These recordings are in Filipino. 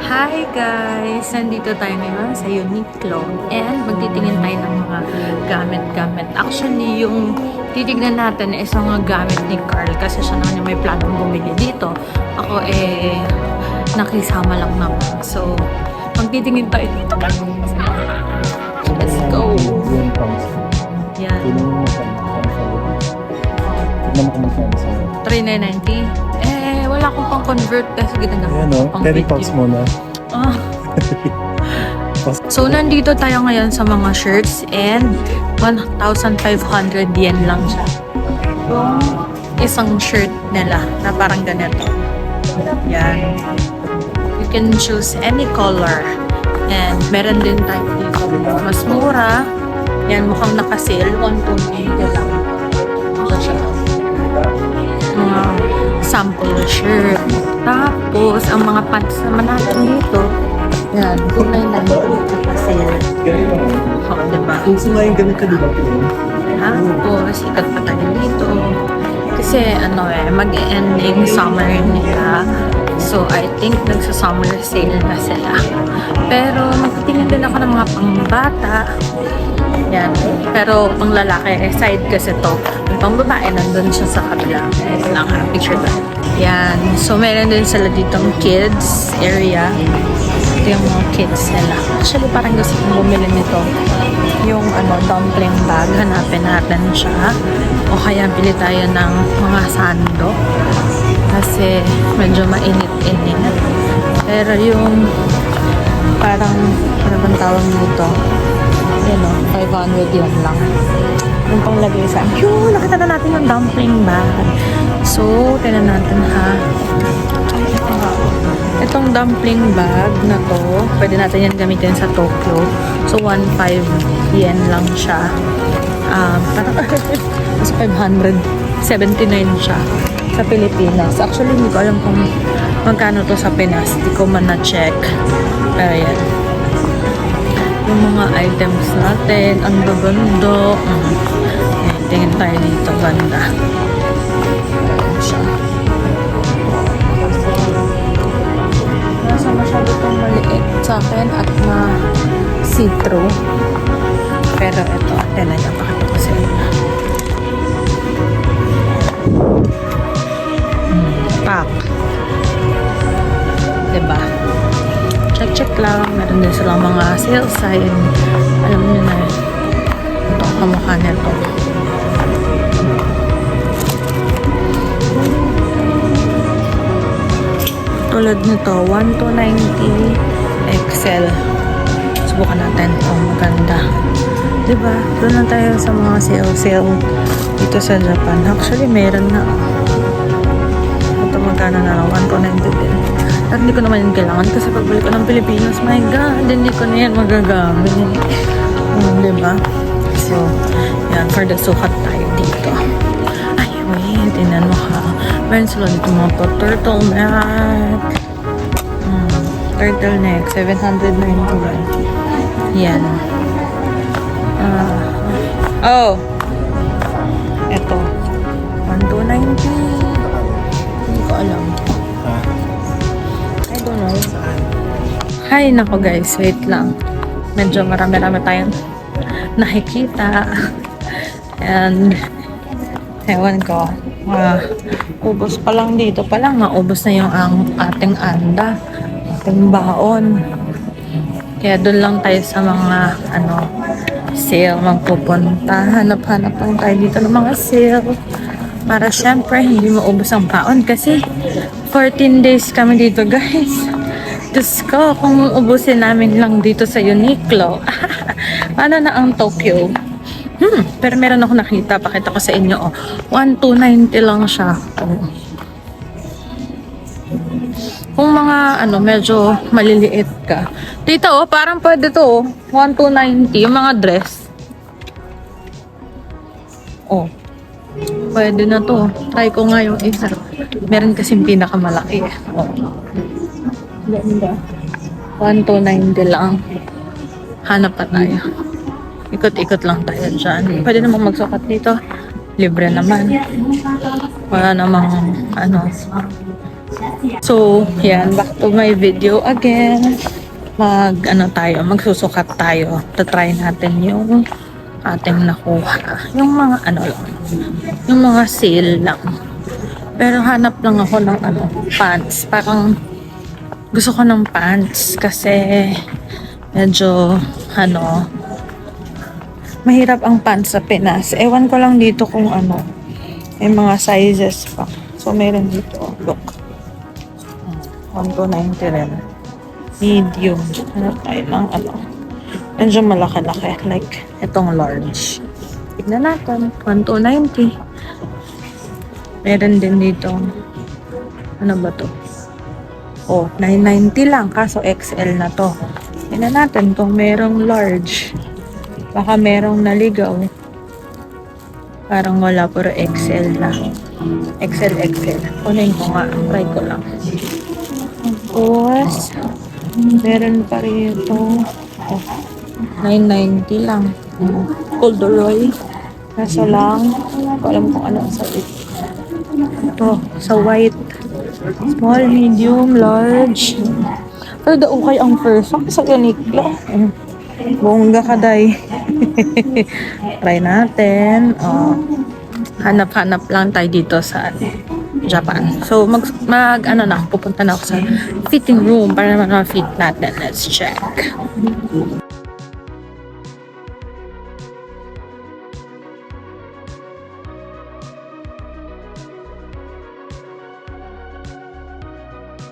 Hi guys! Nandito tayo ngayon sa Uniqlo and magtitingin tayo ng mga gamit-gamit. Actually, yung titignan natin is mga gamit ni Carl kasi siya naman yung may planong bumili dito. Ako nakisama lang naman. So, magtitingin tayo dito. Let's go! Yan. Tignan mo kung magkano sa'yo. 3,990. Wala akong pang-convert kasi ginagamit Ayan o, pang 10 video. bucks muna. Ah. So, nandito tayo ngayon sa mga shirts and 1,500 yen lang siya. Yung isang shirt nila na parang ganito. Yan. You can choose any color. And meron din tayo dito. Mas mura. Yan, mukhang naka-sale. 1,290 lang. Ito siya. Mga sample shirt. Tapos, ang mga pants naman natin dito, yan, 2,990 naka-sale. Oh, diba? Gusto nga yung gamit ka, di ba? Tapos, sikat pa tayo dito. Kasi, mag-ending summer nila. So, I think nagsa-summer sale na sila. Pero, magtitingin din ako ng mga pangbata. Yan. Pero, pang lalaki, side kasi to. Pang babae, nandun siya sa kabila. Ito lang, picture tayo. Yan. So, meron din sila ditong kids area. Ito yung mga kids nila. Actually, parang gusto kong bumili nito. Yung dumpling bag, hanapin natin siya. O kaya bili tayo ng mga sando. Kasi medyo mainit-init. Pero yung parang, ano bang tawag nito? Yan o, 500 yan lang. Yung panglagay sa yun, nakita na natin yung dumpling bag. So, tignan natin ha. Itong dumpling bag na to, pwede natin yan gamitin sa Tokyo. So, 1,500 yen lang siya. Parang, mas 579 siya sa Pilipinas. Actually, hindi ko alam kung magkano to sa Pinas. Hindi ko man na-check. Pero yan. Yung mga items natin, ang gaganda. Tingin tayo dito, ganda. Ayan siya. Nasa masyado itong maliit sa akin at ma-see-through. Pero ito, ate na niya, pakita ko sa inyo. Pack. Diba? Check lang. Meron din silang mga sale sign. Alam niyo na yun. Ito ang kamukha nito. Tulad nito, 1,290 XL. Subukan natin. Oh, maganda. Diba? Doon lang tayo sa mga sale dito sa Japan. Actually, meron na. Ito magkano na? 1,290 din. At hindi ko naman yung kailangan kasi pagbalik ko ng Pilipinas, my God, hindi ko na yan magagamit. Diba? So, yan, for the sukat tayo dito. Ay, wait, tinan mo ha. Meron sila dito mga turtleneck. Turtleneck, 791. Yan. Eto. 1,290. Hindi ko alam. I don't know. Hay, nako guys, wait lang. Medyo marami-rami tayong nakikita. And, ewan ko, ubos pa lang dito pa lang, maubos na yung ating anda, ating baon. Kaya doon lang tayo sa mga, sale magpupunta. Hanap-hanap lang tayo dito ng mga sale. Para syempre, hindi maubos ang baon kasi 14 days kami dito, guys. Diyos ko, kung ubusin namin lang dito sa Uniqlo. Paano na ang Tokyo? Pero meron ako nakita. Pakita ko sa inyo. 1,290 lang siya. Kung mga, medyo maliliit ka. Dito, parang pwede to. 1,290. Yung mga dress. Pwede na to. Try ko nga yung isa. Meron kasing pinakamalaki. Ganda. 1,290 lang. Hanap pa tayo. Ikot-ikot lang tayo dyan. Pwede namang magsukat dito. Libre naman. Wala namang So, yan. Back to my video again. Magsusukat tayo. Tatry natin yung ating nakuha. Yung mga lang. Yung mga sale lang. Pero hanap lang ako ng pants. Parang gusto ko ng pants kasi medyo mahirap ang pants sa Pinas. Ewan ko lang dito kung may mga sizes pa. So, meron dito. Look. 1290 rin. Medium. Ano tayo ng medyo malaki-laki. Like, itong large. Tignan natin. 1290. Meron din dito. Ano ba to? 990 lang. Kaso XL na to. Tignan natin kung merong large. Baka merong naligaw. Parang wala, puro XL na. XL. Kunin ko nga. Try ko lang. Tapos, meron pa rito. 990 lang. Corduroy. Kaso lang, hindi ko alam kung ano sa ito. Ito, sa white. Small, medium, large. Pero okay ang first. Sa Uniqlo. Bongga ka, day. Try natin. Hanap-hanap lang tayo dito sa Japan. So, pupunta na ako sa fitting room para naman ma-fit natin. Let's check.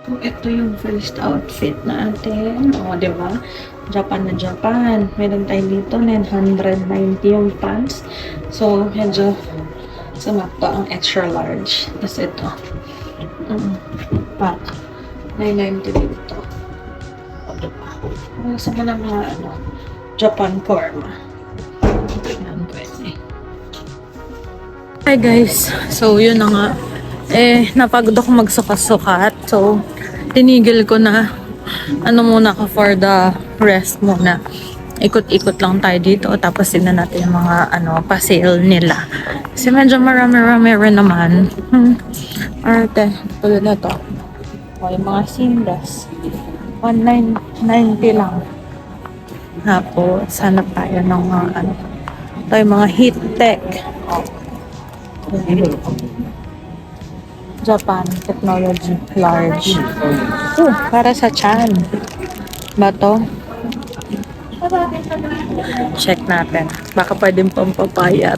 So, ito yung first outfit natin. Di ba? Japan na Japan. Meron tayo dito, 990 yung pants. So, medyo sumakto ang extra large. Tapos ito. Pack. 990 dito. Diba? Gusto mo na mga Japan forma. Yan, pwede. Hi guys. So, yun na nga. Napagod ako magsukat-sukat. So, tinigil ko na muna ako for the rest muna. Ikot-ikot lang tayo dito. Tapos tignan natin yung mga pa-sale nila. Kasi medyo marami-rami rin naman. Arte. Tulad na to. Yung mga sindas. 1990 lang. Tapos, hanap tayo ng mga ito yung mga heat tech. Japan Technology Large. Para sa chan. Ba to? Check natin. Baka pwedeng pampapayat.